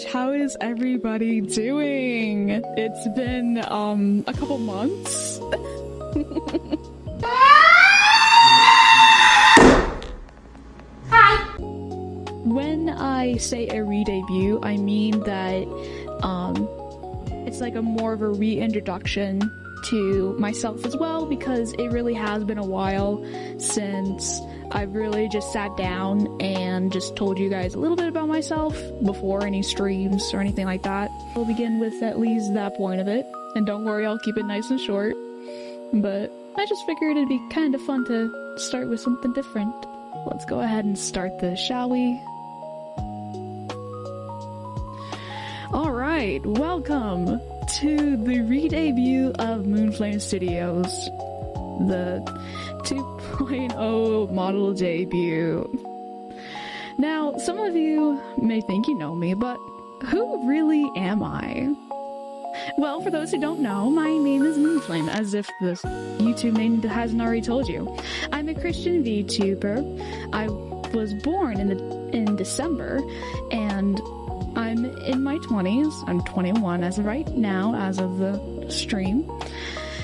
gosh, how is everybody doing? It's been a couple months. Hi. When I say a re-debut, I mean that it's like a more of a reintroduction to myself as well, because it really has been a while since I've really just sat down and just told you guys a little bit about myself before any streams or anything like that. We'll begin with at least that point of it, and don't worry, I'll keep it nice and short, but I just figured it'd be kind of fun to start with something different. Let's go ahead and start this, shall we? Alright, welcome to the re-debut of MoonFlame Studios, the 2.0 model debut. Now, some of you may think you know me, but who really am I? Well, for those who don't know, my name is MoonFlame, as if the YouTube name hasn't already told you. I'm a Christian VTuber. I was born in December, and I'm in my 20s. I'm 21 as of right now, as of the stream.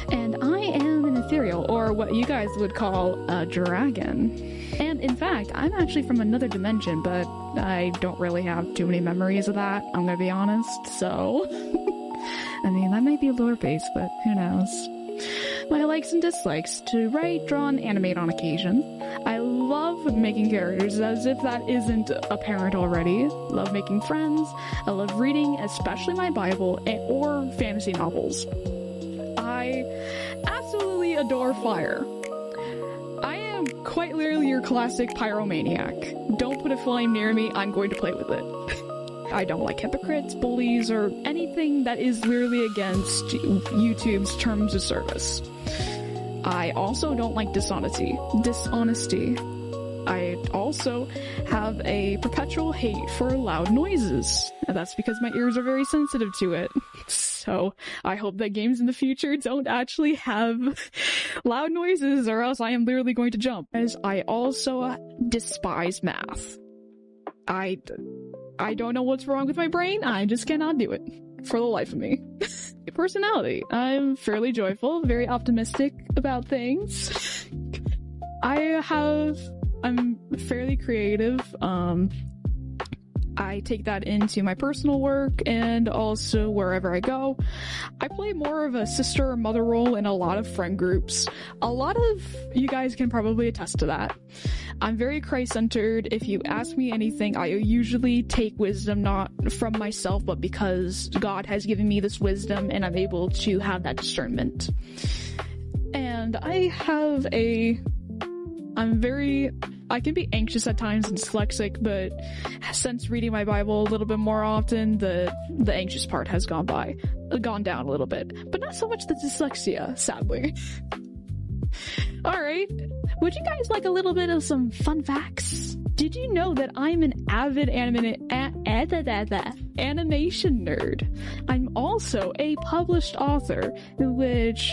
And I am an ethereal, or what you guys would call a dragon. And in fact, I'm actually from another dimension, but I don't really have too many memories of that, I'm gonna be honest, so... I mean, that might be lore-based, but who knows. My likes and dislikes: to write, draw, and animate on occasion. I love making characters, as if that isn't apparent already. Love making friends. I love reading, especially my Bible, or fantasy novels. I absolutely adore fire. I am quite literally your classic pyromaniac. Don't put a flame near me, I'm going to play with it. I don't like hypocrites, bullies, or anything that is literally against YouTube's terms of service. I also don't like dishonesty. I also have a perpetual hate for loud noises. And that's because my ears are very sensitive to it. So I hope that games in the future don't actually have loud noises, or else I am literally going to jump. As I also despise math. I don't know what's wrong with my brain, I just cannot do it. For the life of me. Personality: I'm fairly joyful, very optimistic about things. I'm fairly creative. I take that into my personal work and also wherever I go. I play more of a sister or mother role in a lot of friend groups. A lot of you guys can probably attest to that. I'm very Christ-centered. If you ask me anything, I usually take wisdom not from myself, but because God has given me this wisdom and I'm able to have that discernment. And I can be anxious at times and dyslexic, but since reading my Bible a little bit more often, the anxious part has gone down a little bit. But not so much the dyslexia, sadly. Alright, would you guys like a little bit of some fun facts? Did you know that I'm an avid animation nerd? I'm also a published author, which...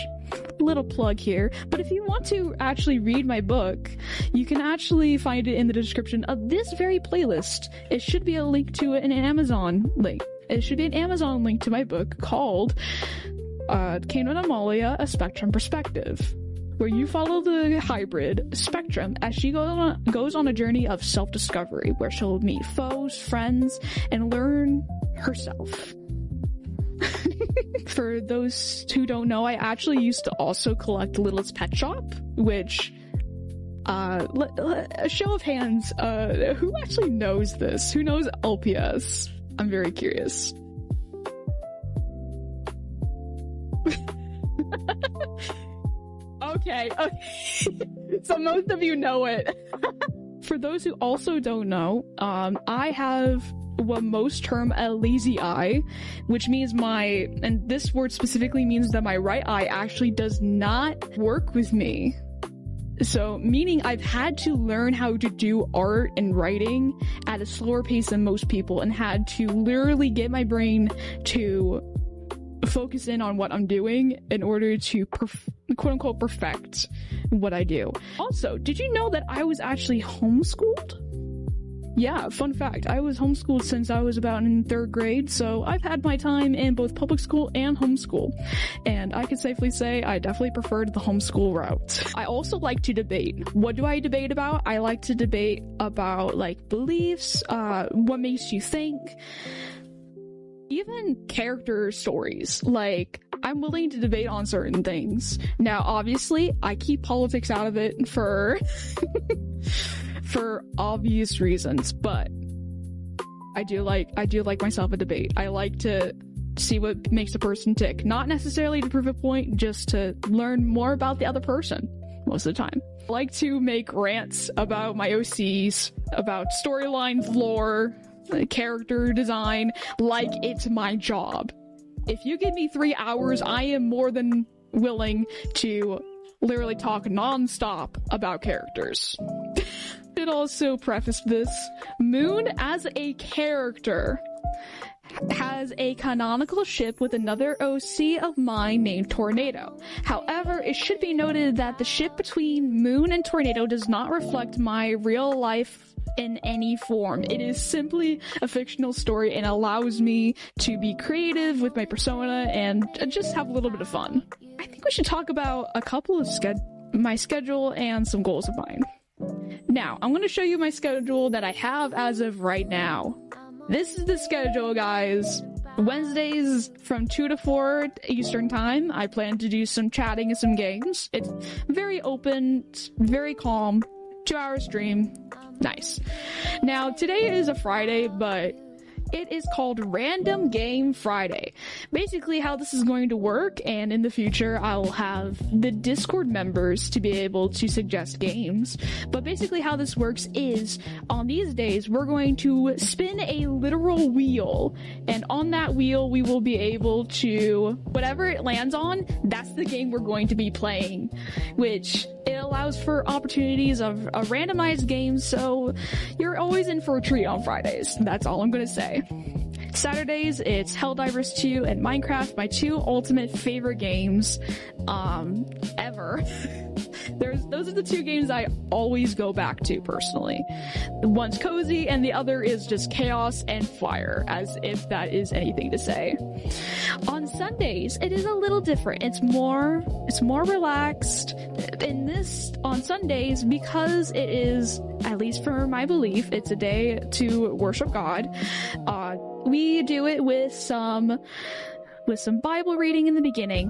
little plug here, but if you want to actually read my book, you can actually find it in the description of this very playlist. It should be a link to an Amazon link. It should be an Amazon link to my book called Kano and Amalia, A Spectrum Perspective, where you follow the hybrid Spectrum as she goes on a journey of self-discovery, where she'll meet foes, friends, and learn herself. For those who don't know, I actually used to also collect Little's Pet Shop, which, a show of hands, who actually knows this? Who knows LPS? I'm very curious. Okay. So most of you know it. For those who also don't know, I have what most term a lazy eye, which means and this word specifically means that my right eye actually does not work with me. So, meaning I've had to learn how to do art and writing at a slower pace than most people, and had to literally get my brain to focus in on what I'm doing in order to quote-unquote perfect what I do. Also, did you know that I was actually homeschooled? Yeah, fun fact, I was homeschooled since I was about in 3rd grade, so I've had my time in both public school and homeschool. And I can safely say I definitely preferred the homeschool route. I also like to debate. What do I debate about? I like to debate about, like, beliefs, what makes you think, even character stories. Like, I'm willing to debate on certain things. Now, obviously, I keep politics out of it for for obvious reasons, but I do like myself a debate. I like to see what makes a person tick, not necessarily to prove a point, just to learn more about the other person most of the time. I like to make rants about my OCs, about storylines, lore, character design, like it's my job. If you give me 3 hours, I am more than willing to literally talk non-stop about characters. Should also preface this, Moon as a character has a canonical ship with another OC of mine named Tornado. However, it should be noted that the ship between Moon and Tornado does not reflect my real life in any form. It is simply a fictional story and allows me to be creative with my persona and just have a little bit of fun. I think we should talk about a couple of my schedule and some goals of mine. Now, I'm going to show you my schedule that I have as of right now. This is the schedule, guys. Wednesdays from 2 to 4 Eastern time, I plan to do some chatting and some games. It's very open, it's very calm, 2-hour stream. Nice. Now, today is a Friday, but it is called Random Game Friday. Basically, how this is going to work, and in the future, I will have the Discord members to be able to suggest games. But basically, how this works is, on these days, we're going to spin a literal wheel, and on that wheel, we will be able to, whatever it lands on, that's the game we're going to be playing, which it allows for opportunities of a randomized game, so you're always in for a treat on Fridays. That's all I'm gonna say. Saturdays, it's Helldivers 2 and Minecraft, my 2 ultimate favorite games, ever. Those are the 2 games I always go back to, personally. One's cozy, and the other is just chaos and fire, as if that is anything to say. On Sundays, it is a little different. It's more relaxed. On Sundays, because it is, at least for my belief, it's a day to worship God. We do it with some Bible reading in the beginning,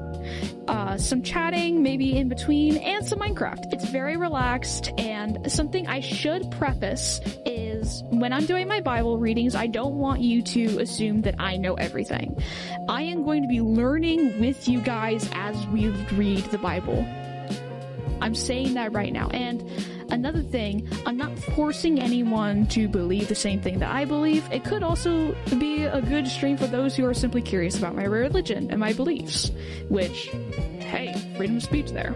some chatting maybe in between, and some Minecraft. It's very relaxed, and something I should preface is when I'm doing my Bible readings, I don't want you to assume that I know everything. I am going to be learning with you guys as we read the Bible. I'm saying that right now. And another thing, I'm not forcing anyone to believe the same thing that I believe. It could also be a good stream for those who are simply curious about my religion and my beliefs, which, hey, freedom of speech there.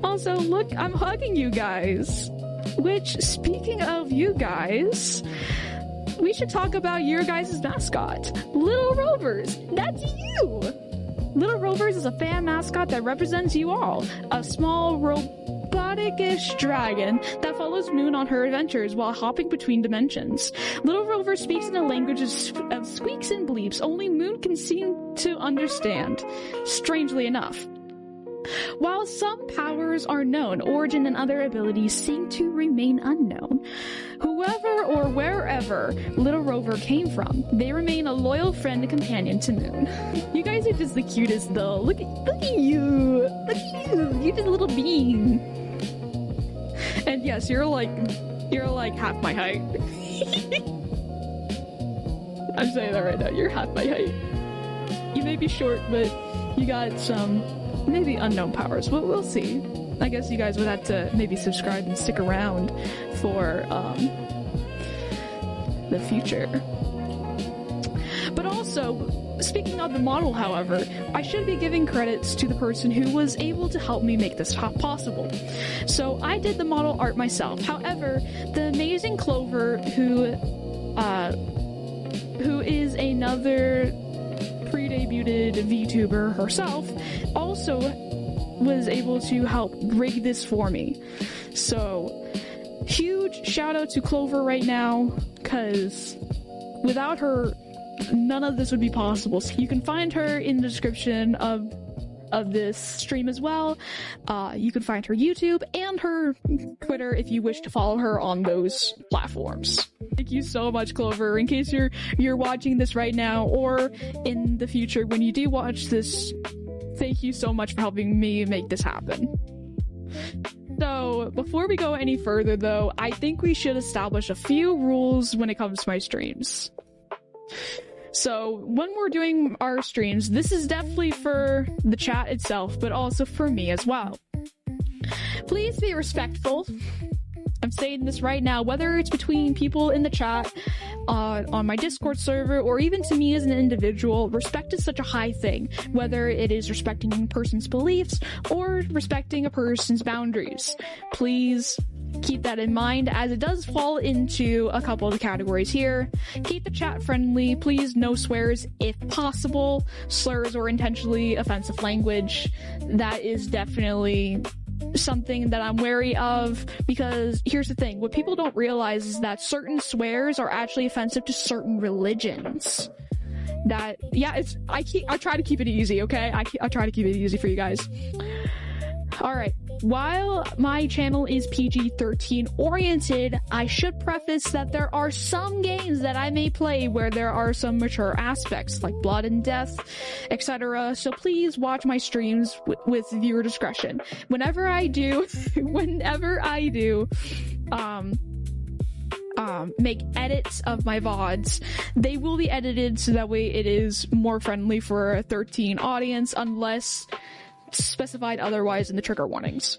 Also, look, I'm hugging you guys, which, speaking of you guys, we should talk about your guys' mascot, Little Rovers. That's you! Little Rovers is a fan mascot that represents you all. A small, robotic-ish dragon that follows Moon on her adventures while hopping between dimensions. Little Rover speaks in a language of squeaks and bleeps only Moon can seem to understand, strangely enough. While some powers are known, origin and other abilities seem to remain unknown. Whoever or wherever Little Rover came from, they remain a loyal friend and companion to Moon. You guys are just the cutest though. Look at you! Look at you! You're just a little bean. And yes, you're like half my height. I'm saying that right now, you're half my height. You may be short, but you got some maybe unknown powers. We'll see. I guess you guys would have to maybe subscribe and stick around for the future. But also, speaking of the model, however, I should be giving credits to the person who was able to help me make this possible. So I did the model art myself. However, the amazing Clover, who is another pre-debuted VTuber herself, also was able to help rig this for me. So huge shout out to Clover right now, because without her, none of this would be possible. So you can find her in the description of this stream as well. You can find her YouTube and her Twitter if you wish to follow her on those platforms. Thank you so much, Clover. In case you're watching this right now or in the future when you do watch this, thank you so much for helping me make this happen. So before we go any further though, I think we should establish a few rules when it comes to my streams. So when we're doing our streams, this is definitely for the chat itself, but also for me as well. Please be respectful. I'm saying this right now, whether it's between people in the chat, on my Discord server, or even to me as an individual, respect is such a high thing, whether it is respecting a person's beliefs or respecting a person's boundaries. Please keep that in mind, as it does fall into a couple of the categories here. Keep the chat friendly. Please, no swears if possible. Slurs or intentionally offensive language, that is definitely something that I'm wary of, because here's the thing, what people don't realize is that certain swears are actually offensive to certain religions. That, yeah, I try to keep it easy, okay? I try to keep it easy for you guys. Alright, while my channel is PG-13 oriented, I should preface that there are some games that I may play where there are some mature aspects, like blood and death, etc. So please watch my streams with viewer discretion. Whenever I do make edits of my VODs, they will be edited so that way it is more friendly for a 13 audience, unless specified otherwise in the trigger warnings.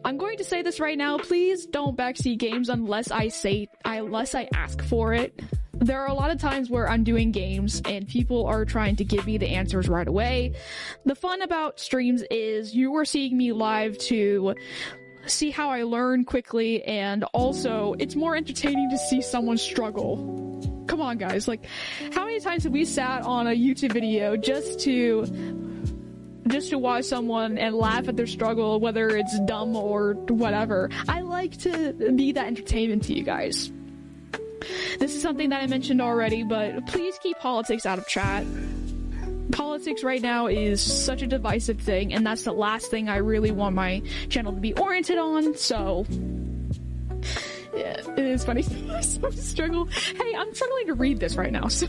I'm going to say this right now, please don't backseat games unless I ask for it. There are a lot of times where I'm doing games and people are trying to give me the answers right away. The fun about streams is you are seeing me live to see how I learn quickly, and also it's more entertaining to see someone struggle. Come on guys, like, how many times have we sat on a YouTube video just to watch someone and laugh at their struggle, whether it's dumb or whatever? I like to be that entertainment to you guys. This is something that I mentioned already, but please keep politics out of chat. Politics right now is such a divisive thing, and that's the last thing I really want my channel to be oriented on, so yeah, it is funny. So struggle. Hey, I'm struggling to read this right now, so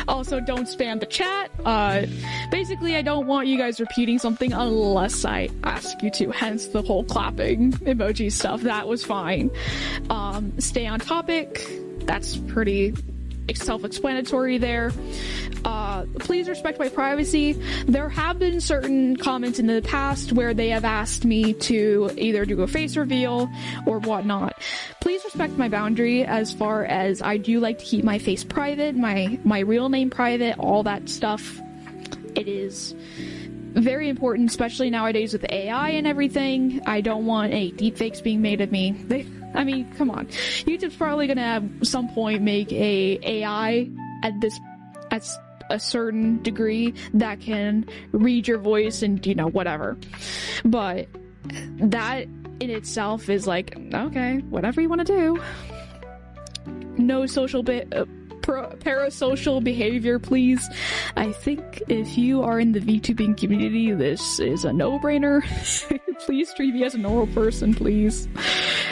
also, don't spam the chat. Basically, I don't want you guys repeating something unless I ask you to, hence the whole clapping emoji stuff. That was fine. Stay on topic. That's pretty self-explanatory there. Please respect my privacy. There have been certain comments in the past where they have asked me to either do a face reveal or whatnot. Please respect my boundary, as far as I do like to keep my face private, my real name private, all that stuff. It is very important, especially nowadays with AI and everything. I don't want any deepfakes being made of me. I mean, come on. YouTube's probably gonna at some point make a AI at a certain degree that can read your voice and, you know, whatever. But that in itself is like, okay, whatever you want to do. No social parasocial behavior, please. I think if you are in the VTubing community, this is a no-brainer. Please treat me as a normal person, please.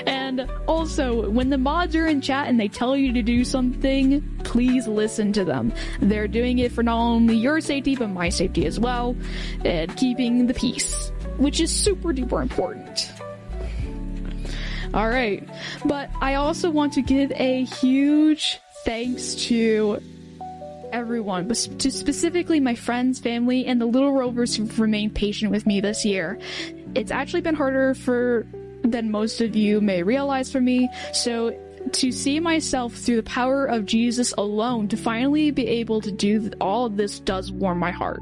And also, when the mods are in chat and they tell you to do something, please listen to them. They're doing it for not only your safety, but my safety as well, and keeping the peace, which is super duper important. Alright, but I also want to give a huge thanks to everyone, but specifically my friends, family, and the Little Rovers who've remained patient with me this year. It's actually been harder than most of you may realize for me, so to see myself through the power of Jesus alone, to finally be able to do all of this, does warm my heart.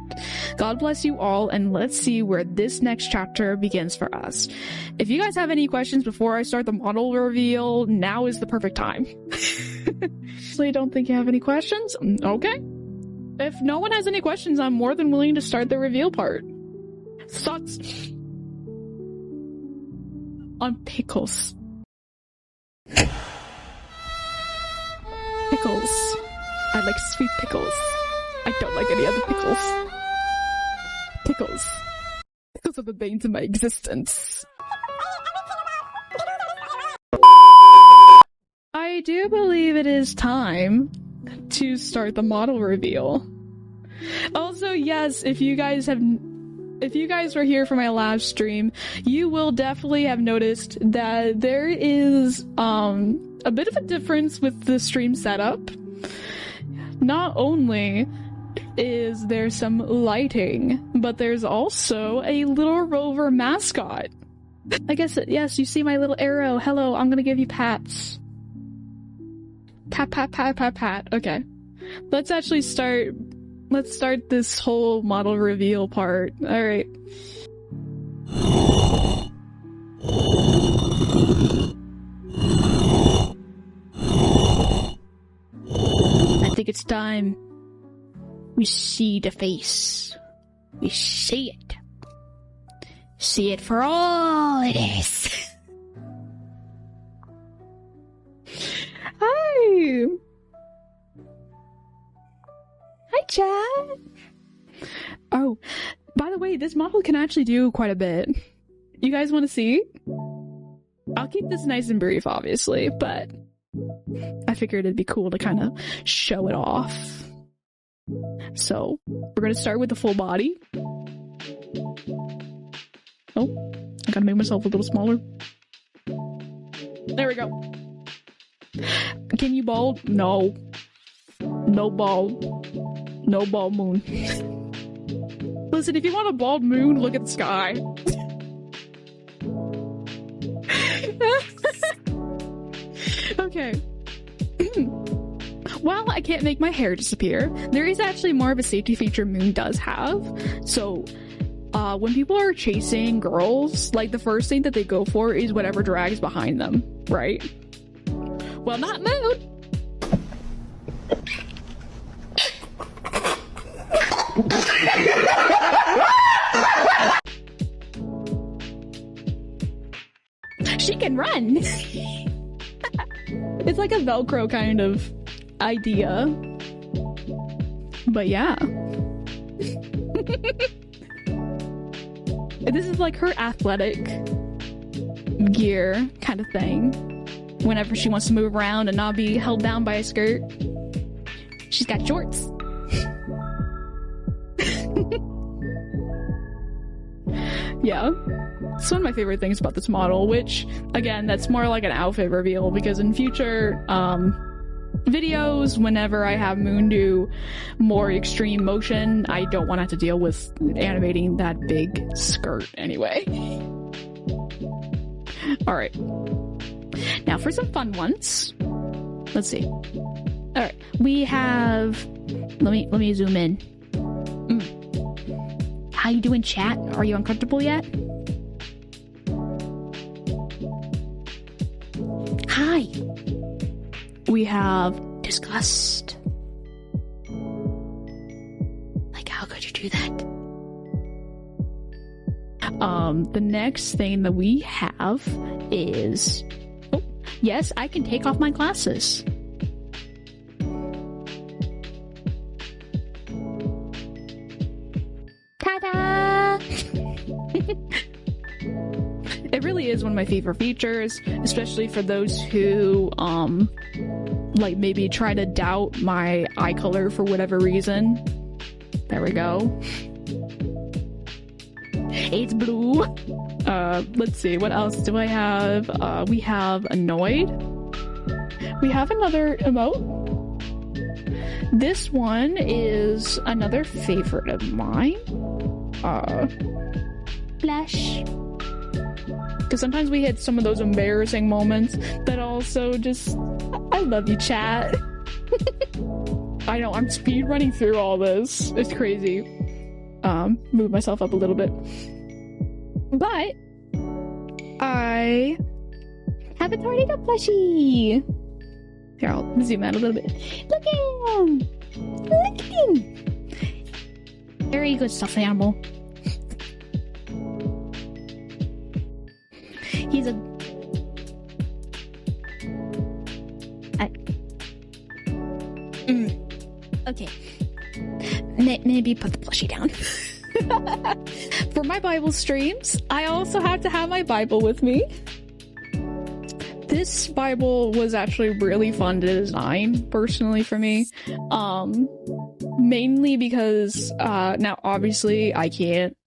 God bless you all, and let's see where this next chapter begins for us. If you guys have any questions before I start the model reveal, now is the perfect time. So you don't think you have any questions? Okay. If no one has any questions, I'm more than willing to start the reveal part. Thoughts? on pickles. Pickles. I like sweet pickles. I don't like any other pickles. Pickles. Pickles are the veins of my existence. I do believe it is time to start the model reveal. Also, yes, if you guys were here for my live stream, you will definitely have noticed that there is a bit of a difference with the stream setup. Not only is there some lighting, but there's also a Little Rover mascot. I guess, yes, you see my little arrow. Hello, I'm gonna give you pats. Pat, pat, pat, pat, pat. Okay. Let's actually start. Let's start this whole model reveal part. Alright. I think it's time we see the face. We see it. See it for all it is. Hi! Hi, chat! Oh, by the way, this model can actually do quite a bit. You guys want to see? I'll keep this nice and brief, obviously, but I figured it'd be cool to kind of show it off. So, we're gonna start with the full body. Oh, I gotta make myself a little smaller. There we go. Can you bald? No. No bald. No bald moon. Listen, if you want a bald moon, look at the sky. Okay. While I can't make my hair disappear, there is actually more of a safety feature Moon does have. So, when people are chasing girls, like, the first thing that they go for is whatever drags behind them, right? Well, not Moon! She can run! It's like a Velcro kind of idea. But yeah. This is like her athletic gear kind of thing. Whenever she wants to move around and not be held down by a skirt. She's got shorts. Yeah. It's one of my favorite things about this model, which, again, that's more like an outfit reveal, because in future videos, whenever I have Moon do more extreme motion, I don't want to have to deal with animating that big skirt anyway. Alright. Now for some fun ones. Let's see. Alright. We have... Let me zoom in. How you doing, chat? Are you uncomfortable yet? Hi. We have disgust. Like, how could you do that? The next thing that we have is... Oh, yes, I can take off my glasses. Ta-da! It really is one of my favorite features, especially for those who, like, maybe try to doubt my eye color for whatever reason. There we go. It's blue. Let's see, what else do I have? We have annoyed. We have another emote. This one is another favorite of mine. Blush. Because sometimes we hit some of those embarrassing moments that also just... I love you, chat. I know, I'm speed running through all this. It's crazy. Move myself up a little bit. But I have a tornado plushie. Here, I'll zoom out a little bit. Look at him! Look at him! Very good stuffed animal. He's a... Okay. Maybe put the plushie down. For my Bible streams, I also have to have my Bible with me. This Bible was actually really fun to design, personally, for me. Mainly because, now obviously I can't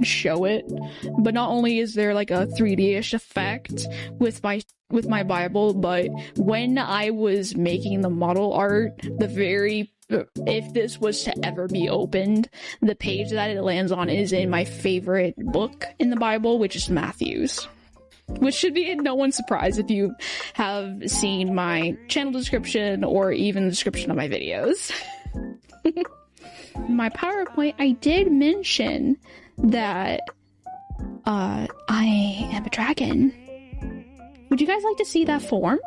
show it, but not only is there like a 3D-ish effect with my Bible, but when I was making the model art, if this was to ever be opened, the page that it lands on is in my favorite book in the Bible, which is Matthew's. Which should be no one's surprise if you have seen my channel description or even the description of my videos. My PowerPoint, I did mention that I am a dragon. Would you guys like to see that form?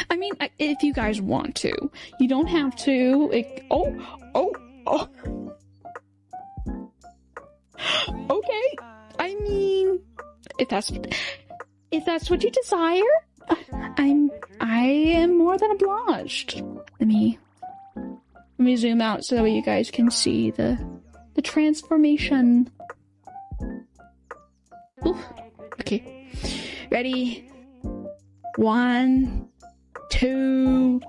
I mean, if you guys want to. You don't have to. Okay. I mean, if that's what you desire, I am more than obliged. Let me zoom out so that you guys can see the transformation. Oof. Okay. Ready? 1, 2,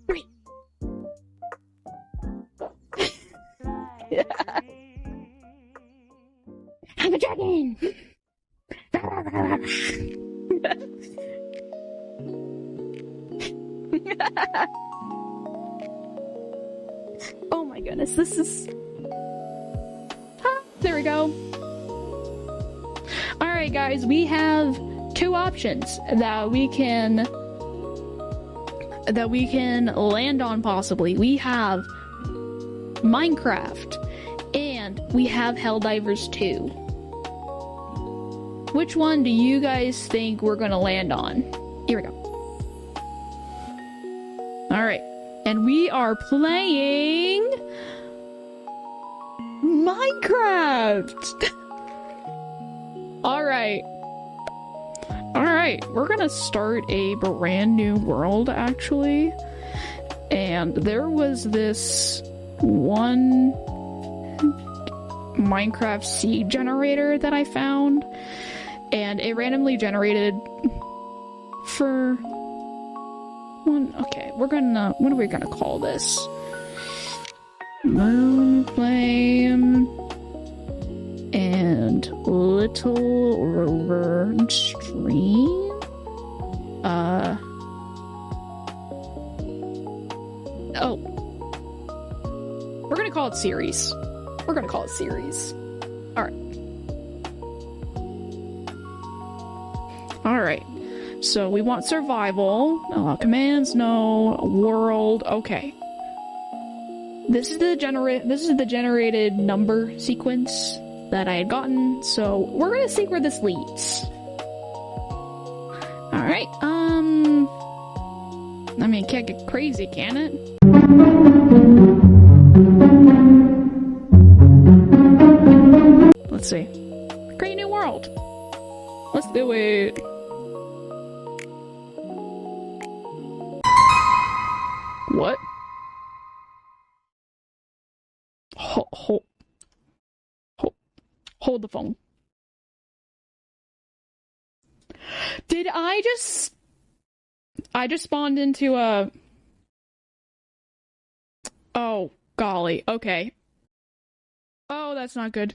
3. Yeah. I'm a dragon! Oh my goodness, this is... there we go. Alright guys, we have 2 options that we can land on possibly. We have Minecraft and we have Helldivers 2. Which one do you guys think we're gonna land on? Here we go. Alright. And we are playing Minecraft! Alright. Alright, we're gonna start a brand new world, actually. And there was this one Minecraft seed generator that I found. And it randomly generated for one. Okay, what are we gonna call this? MoonFlame and Little Rover stream? Oh. We're gonna call it series. Alright, so we want survival, commands, no, world, okay. This is the generated number sequence that I had gotten, so we're gonna see where this leads. Alright, I mean, it can't get crazy, can it? Let's see. Create a new world. Let's do it. What? Hold the phone. Did I just spawned into a... Oh, golly. Okay. Oh, that's not good.